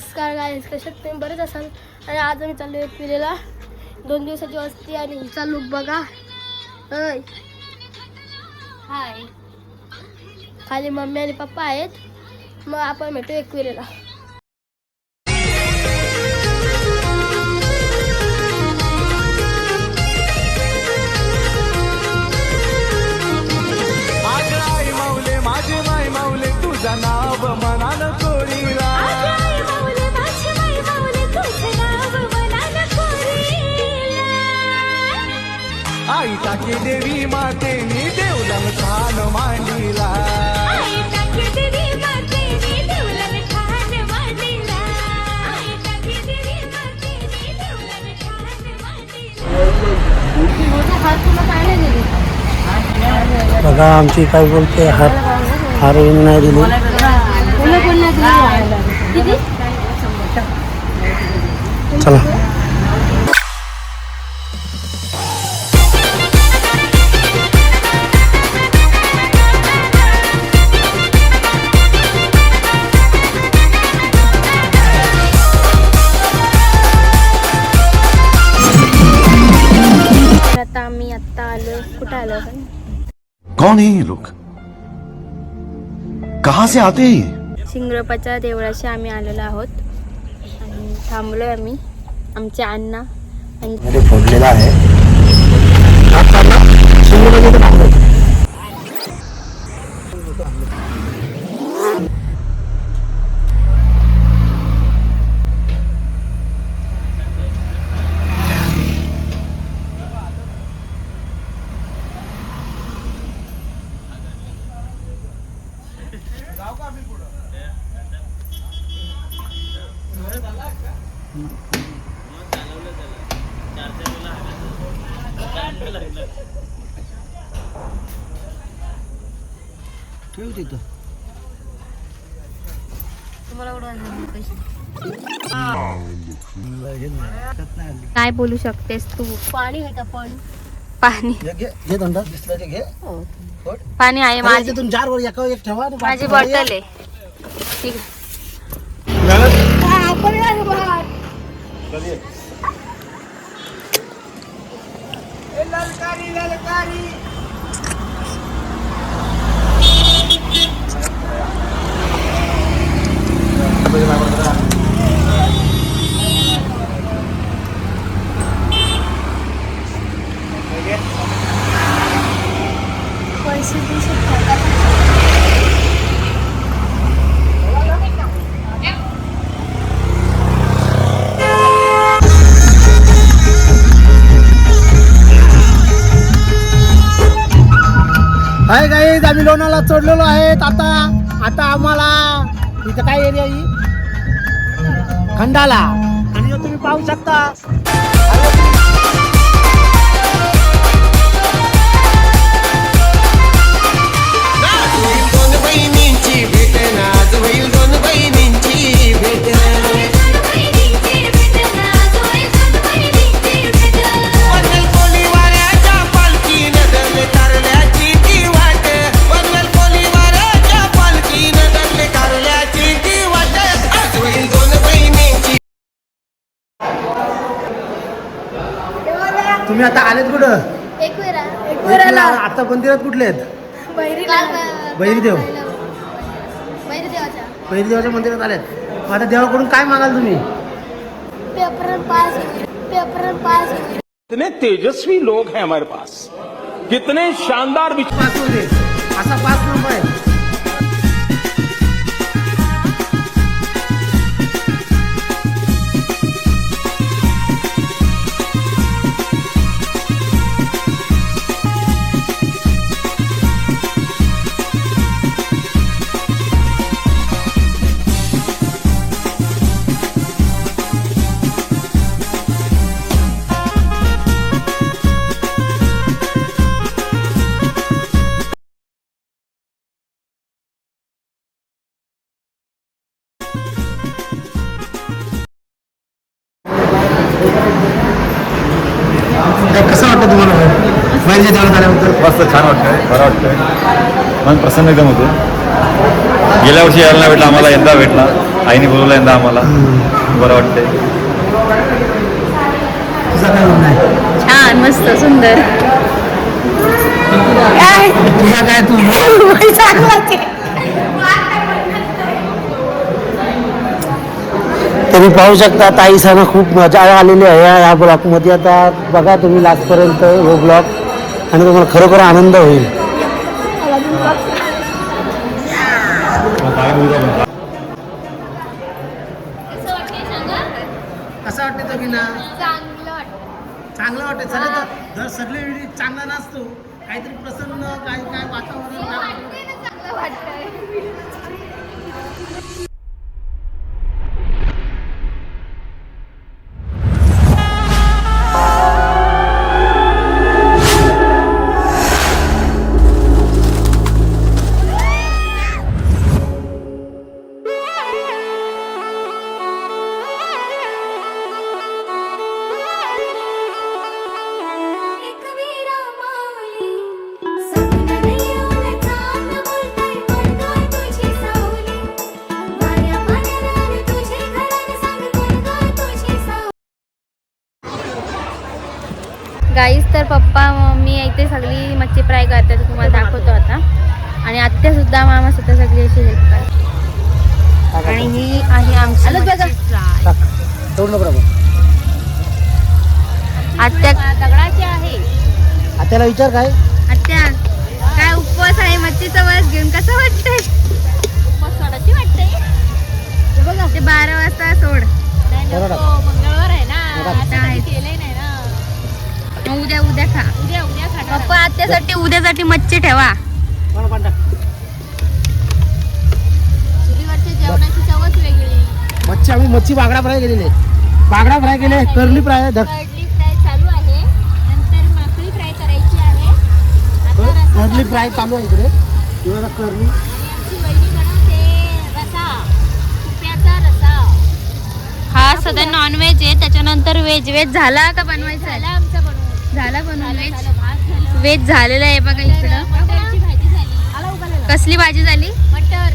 नमस्कार गाईस, कशात तुम्ही बरेच असाल. आणि आज आम्ही चाललो एकविरेला. 2 दिवसाची वस्ती आणि हिचा लुक बघा. हाय, खाली मम्मी आणि पप्पा आहेत. मग आपण भेटू एकविरेला. तुझा नाव मनान कोरीला आई टाके देवी मातेनी देवलन खान मांडीला. बघा आमची काय बोलते हार नाही दिली. चला आता आम्ही आलो. कुठं आलो आपण? कौन है ये लोग, कहाँ से आते हैं ये? शिंगरोपाच्या देवळाशी आम्ही आलेलो आहोत आणि थांबलोय आम्ही. आमचे अण्णा आणि फोडलेला आहे. काय बोलू शकतेस तू? पाणी आहे का? पाणी पाणी आहे. माझी 4 बॉटल आहे. ठीक पैसे देऊ शकता. हाय गाईज, आम्ही लोणाला चढलेलो आहेत. आता आम्हाला इथं काय एरिया ही खंडाला. आणि तुम्ही पाहू शकता दोन बहिणींची भेट नाच होईल. दोन बहिणींची भेट वंदल कोलीवाऱ्याच्या पालखीनं धरले कारल्याची ती वाट. वंदल कोलीवाऱ्याच्या पालखीनं धरले कारल्याची ती वाट. आज होईल दोन बहिणींची. तुम्ही आता आलेत कुठं? एकविरा आता मंदिरात कुठले आहेत? बहिरीदेव. देवाच्या मंदिरात आलेत. आता देवाकडून काय मागाल तुम्ही? Paper pass. कितने तेजस्वी लोग हैं हमारे पास, कितने शानदार पास होऊ दे. असा 5 रुपये. कसं वाटतं तुम्हाला बाहेरच्या जेवण झाल्यानंतर? मस्त छान वाटतंय, बरं वाटतंय, मन प्रसन्न एकदम होते. गेल्या वर्षी यायला नाही भेटला आम्हाला, यंदा भेटला. आईने बोलवलं यंदा आम्हाला, बरं वाटतंय. तुझा काय म्हणणं आहे? छान, मस्त, सुंदर. तुझा काय तू तुम्ही पाहू शकता ताई सण खूप मजा आलेली आहे या ब्लॉकमध्ये. आता बघा तुम्ही लास्टपर्यंत हो ब्लॉक आणि तुम्हाला खरोखर आनंद होईल. कसं वाटतं तो ना? चांगलं वाटतं. चला दर सगळे चांगला नसतो, काहीतरी प्रसन्न काय काय वातावरण. गाईस, तर पप्पा मम्मी इथे सगळी मच्छी फ्राय करतात, तुम्हाला दाखवतो आता. आणि आत्या सुद्धा मामा सुद्धा सगळी अशी हेल्प करतात. आणि ही आहे आमची मच्छी फ्राय. आत्या दगडाची आहे. आत्याला विचार काय आत्या, काय उपवास आहे मच्छीचा वास घेऊन, कसं वाटतंय? सोडाची वाटतंय. बघा ते 12 वाजता सोड. मंगळवार आहे ना, केलंय नाही ना. उद्या खा. उद्या पप्पा आत्यासाठी उद्यासाठी मच्छी ठेवा. चुलीवरच्या जेवणाची चवच वेगळी. मच्छी आम्ही मच्छी बागडा फ्राय केलेले, बागडा फ्राय केले, कर्ली फ्राय, कर्ली फ्राय चालू आहे. नंतर माकडी फ्राय करायची आहे. कर्ली फ्राय चालू आहे इकडे. किंवा कर्ली आमची वहिनी बनवते रसा, सुप्याचा रसा. हा सध्या नॉनव्हेज आहे, त्याच्यानंतर व्हेज झाला का बनवायचा? झाला आमचा बनवून. झाला बनवून व्हेज झालेलं आहे बघा इकडं. भाजी झाली. कसली भाजी झाली? मटर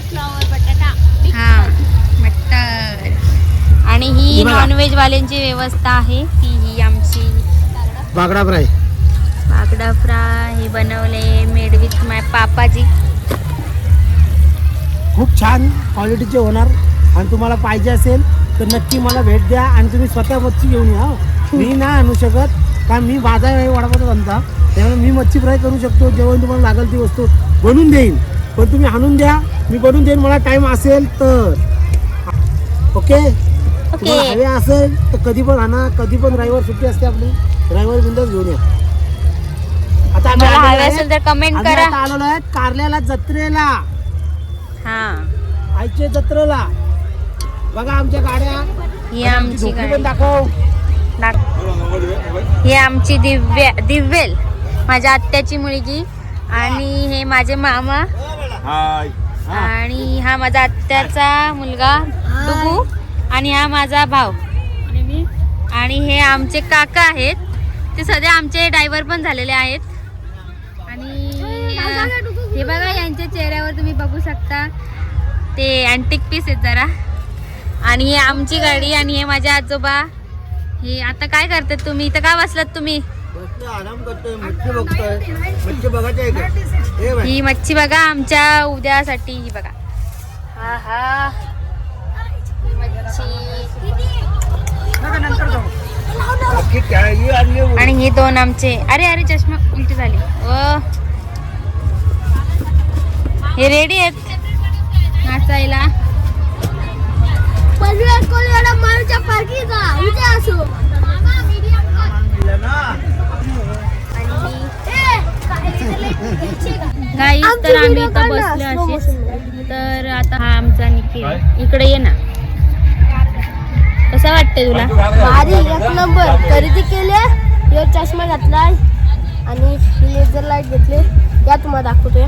फ्लॉवर बटाटा. हा, मटर. आणि ही नॉनव्हेज वाल्यांची व्यवस्था आहे, ही आमची बागडा फ्राय. बागडा फ्राय हे बनवले मेड विथ माय पापाजी. खूप छान क्वालिटीचे होणार. आणि तुम्हाला पाहिजे असेल तर नक्की मला भेट द्या आणि तुम्ही स्वतः मच्छी घेऊन या. मी नाही आणू शकत, कारण मी बाजार आहे वडापाव धंदा, त्यामुळे मी मच्छी फ्राय करू शकतो. जेवण तुम्हाला लागेल ती वस्तू बनवून देईन, पण तुम्ही आणून द्या, मी बनवून देईन मला टाइम असेल तर. ओके. तुम्हाला हवे असेल तर कधी पण आणा, कधी पण रविवार सुट्टी असते आपली, रविवार बिंदास घेऊन या. आता आम्ही हवे असेल तर कमेंट करा. आलेलो आहे कारल्याला जत्रेला, हा आईच्या जत्रेला. बघा आमच्या गाड्या. ही आमची पण गाडी. दाखव. ही आमची दिव्येल, माझ्या आत्याची मुलगी. आणि हे माझे मामा. आणि हा माझा आत्याचा मुलगा डुगू. आणि हा माझा भाऊ. आणि हे आमचे काका आहेत, ते सध्या आमचे ड्रायव्हर पण झालेले आहेत. आणि हे बघा यांच्या चेहऱ्यावर तुम्ही बघू शकता, ते अँटिक पीस आहेत जरा. आणि हे आमची गाडी. आणि हे माझे आजोबा. हे आता काय करतात तुम्ही इथं? का बसलात तुम्ही? आराम करतोय, मच्छी बघतोय. मच्छी बघायची ही मच्छी बघा आमच्या उद्यासाठी. ही बघा, हा हा मच्छी. आणि हे दोन आमचे. अरे अरे चष्मा उलटी झाली. हे रेडी आहेत नाचायला. गाईस, तर आम्ही इथं बसलो असेच. तर आता हा आमचा निखिल, इकडे ये ना. कसं वाटतंय तुला? भारी, एक नंबर. खरेदी केले, यो चष्मा घातलाय आणि लेझर लाईट घेतले. या तुम्हाला दाखवतोय.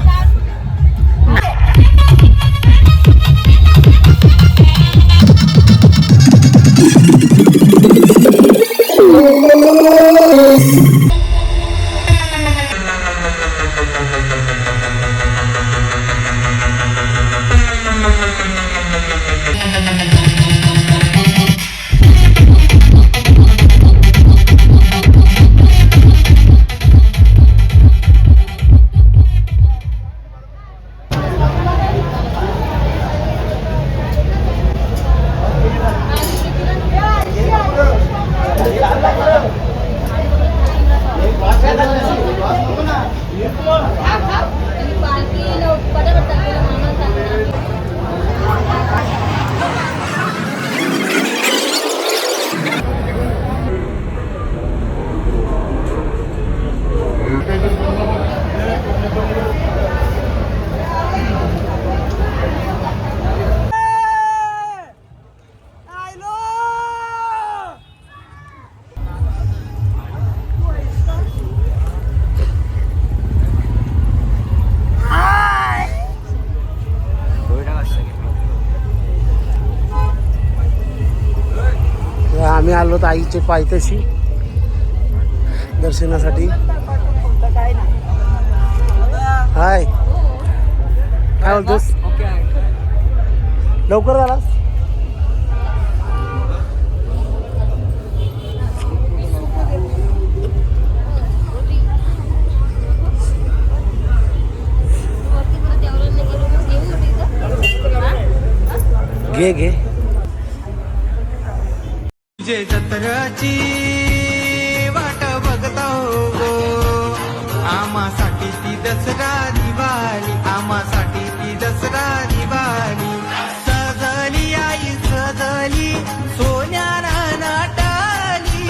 आहोत आईचे पायथ्याशी दर्शनासाठी. हाय, काय बोलतोस? लवकर झालास? घे घे. तुझे जत्राची वाट बघता हो, आमासाठी ती दसरा दिवाळी, आमासाठी ती दसरा दिवाळी. सजली आई सजली सोन्यानं नाटाली,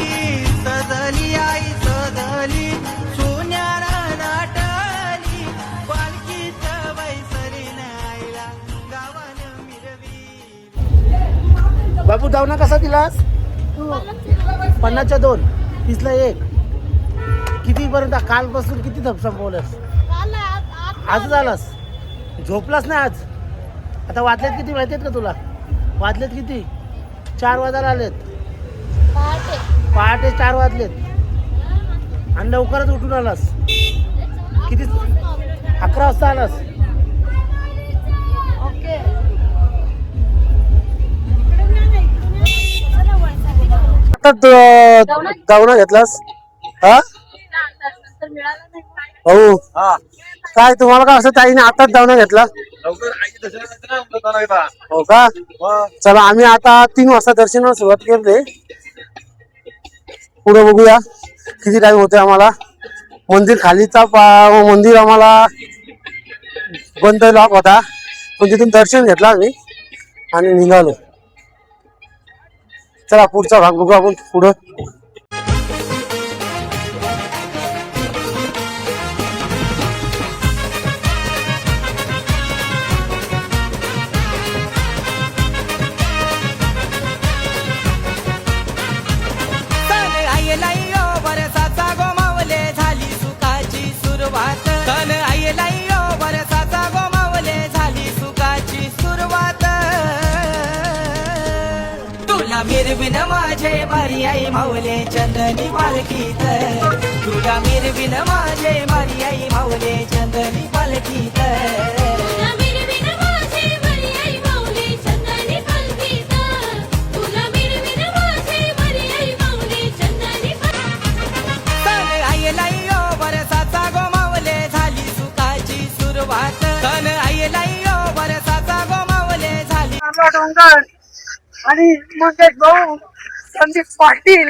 सजली आई सजली सोन्यानं नाटाली. पालखीत बैसरीनं आईला गावानं मिरवी. बाबू दावना कसा दिलास? 50च्या 2, 30ला 1. किती पर्यंत कालपासून किती संपवलंस? आजच आलास? झोपलास ना आज? आता वाजलेत किती माहिती आहेत का तुला? वाजलेत किती? 4 वाजायला आलेत. पहाटे 4 वाजलेत आणि लवकरच उठून आलास. किती? 11 वाजता आलास. दावणा घेतलास? हा हो. काय तुम्हाला का असं ताईने आताच दावणा घेतला? हो का? चला आम्ही आता 3 वाजता दर्शनाला सुरुवात करते. पुढे बघूया किती टाइम होते आम्हाला. मंदिर खालीचा मंदिर आम्हाला बंद लॉक होता, पण तिथून दर्शन घेतला आम्ही आणि निघालो. चला पुढचा भाग बघू आपण पुढं. सण आयलाय यो बरसाचा गोमावले झाली सुखाची सुरुवात. सण आयलाय यो बरसाचा गोमावले झाली सुखाची सुरुवात. तुला मिरविन माझे मारी आई माऊले चंदनी पालखीत. तुला मिरविन माझे मारी आई माऊले चंदनी पालखीत. सण आयलाय यो बरसाचा गोमावले झाली सुखाची सुरुवात. सण आयलाय यो बरसाचा गोमावले झाली. डोंगर आणि मंगेश भाऊ, संदीप पाटील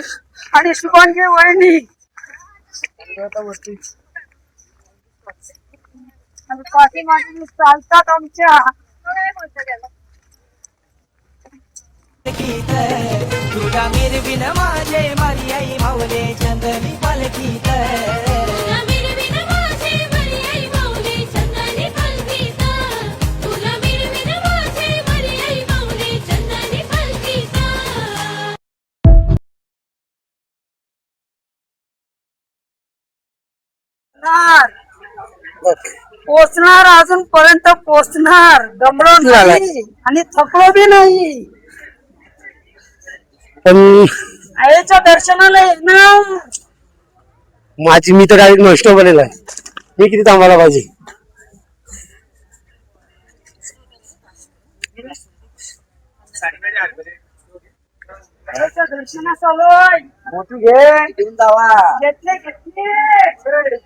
आणि शुभांगी वहिनी आणि पाठीमागे चालतात आमच्या. तुला मिरविन माझे मारी आई माऊले चंदनी पालखीत. पोचणार, अजून पर्यंत पोचणार. दमलो नाही आणि थकलो बी नाही. पण आईच्या दर्शनाला येणार. माझी मी तर डायरेक्ट नष्ट बनेला आहे. मी किती थांबायला पाहिजे? आईच्या दर्शनास आलोय. मोठी घे घेऊन जावा. घेतले घेतले.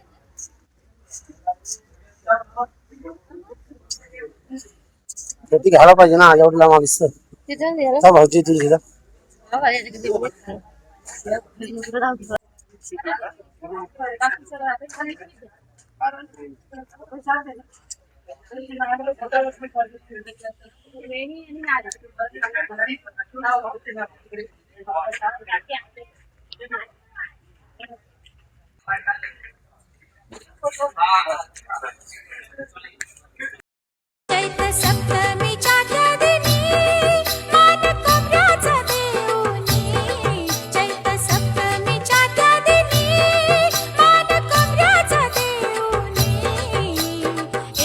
ती घ्यायला पाहिजे ना एवढला मागस. भाऊची तुझी चैत सप्तमीच्या त्या दिनी मान कोपऱ्याचा देऊनी. चैत सप्तमीच्या त्या दिनी मान कोपऱ्याचा देऊनी.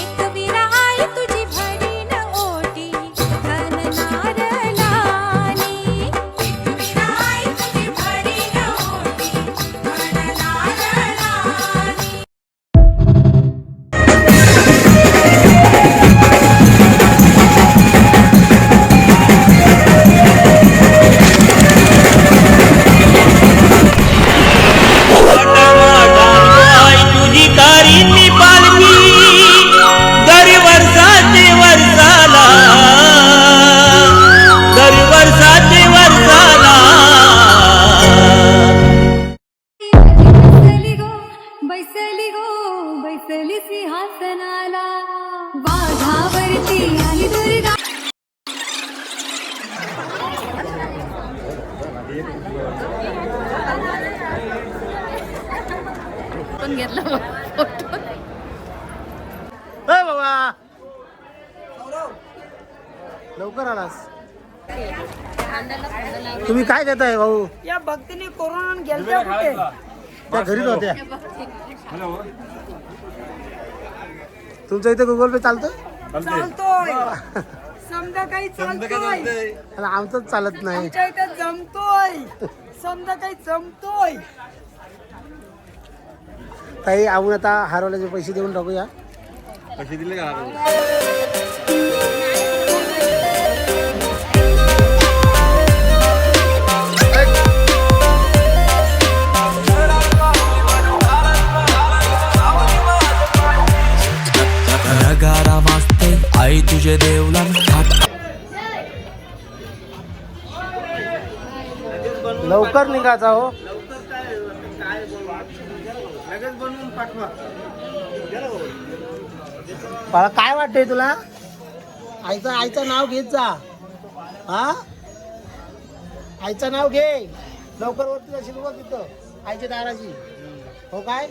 एक विरा आई तुझी भरीन ओटी धन नारलानी. एक विरा आई तुझी ती आई दुर्गा पण घेतला फोटो. बाबा लवकर आलास. तुम्ही काय देताय भाऊ? या भक्तीने कोरोना गेलत्या कुठे? त्या घरीच होत्या. तुमच्या इथे गुगल पे चालतं? चालतोय समजा काही चालतोय, आमचंच चालत नाही. आमच्या इथे जमतोय, समजा काही जमतोय. ताई आपण आता हरवल्याचे पैसे देऊन टाकूया. पैसे दिले का? नगारा वाजते आई तुझे देवला लवकर निघायचा हो. लगेच बनवून पाठवा. बाळा काय वाटतंय तुला? आईचं नाव घेत जा. हा आईचं नाव घे. लवकर वरती जाशील बघ तिथं आईच्या दाराची. हो काय?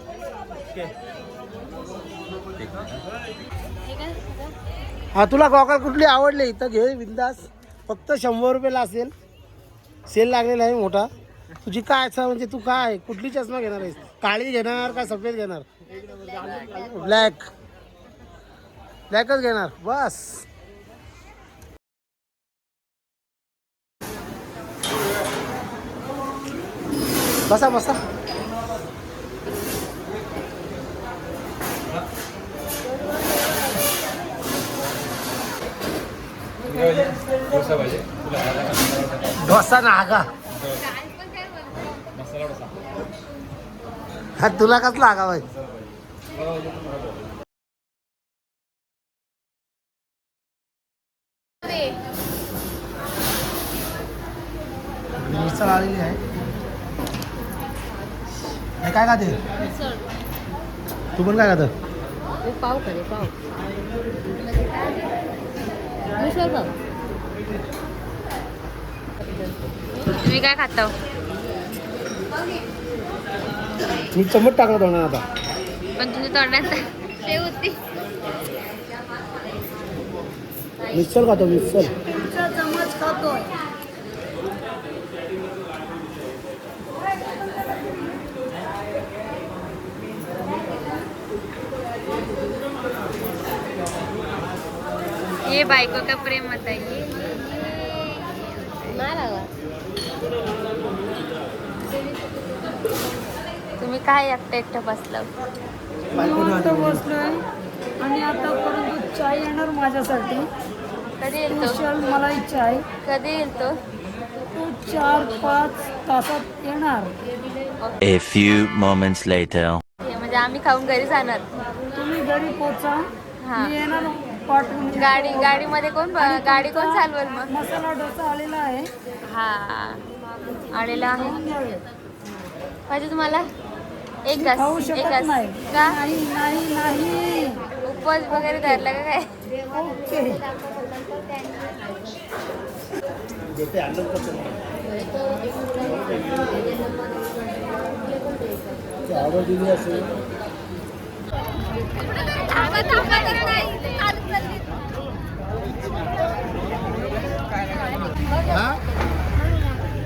हा तुला गॉगल कुठली आवडली इथं घे बिंदास. फक्त 100 रुपयाला असेल. सेल लागलेला आहे मोठा. तुझी काय असं म्हणजे तू काय कुठली चष्मा घेणार आहेस? काळी घेणार का सफेद घेणार? ब्लॅक. ब्लॅकच घेणार बस. बसा बसा. डोसा नागा. हा तुला कसला आगा बाई? मिसळ आलेली आहे. हे काय खाते? तू पण काय खात? पाव करे पाव. मिसळ पाव. तुम्ही काय खाता? मी चमच टाकला तोंडात आता. पण तुमच्या तोंडात शेव होती. मिसळ खातो मिसळ. तुमचा चमच खातोय. ये बायको का प्रेम होता है. तुम्ही काय एकटं एकटं बसलं? निवांत बसलोय आणि आतापर्यंत चाय येणार माझ्यासाठी. कधी येतो? स्पेशल मलाई चाय. कधी येईल तो? तो 4-5 तासात येणार. A few moments later. म्हणजे आम्ही खाऊन घरी जाणार. तुम्ही घरी पोचा. हा. मी येणार पाठवून. गाडीमध्ये कोण गाडी कोण चालवेल मग? मसाला डोसा आलेला आहे. हा आलेला आहे. खाऊन घ्यावे. पाहिजे तुम्हाला? एक मी घास. खाऊ एक शकत घास नाही. का? नाही नाही नाही. उपवास वगैरे धरला का काय? ओके. ऑर्डर दिली असेल. हा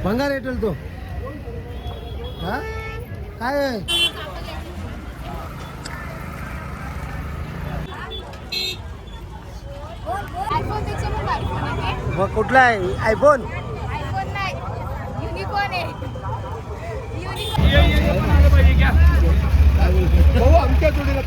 भंगार रेटल तो. हा काय आहे? मग कुठला आहे आयफोन? युनिकॉर्न आहे. भाऊ आमच्या जोडीला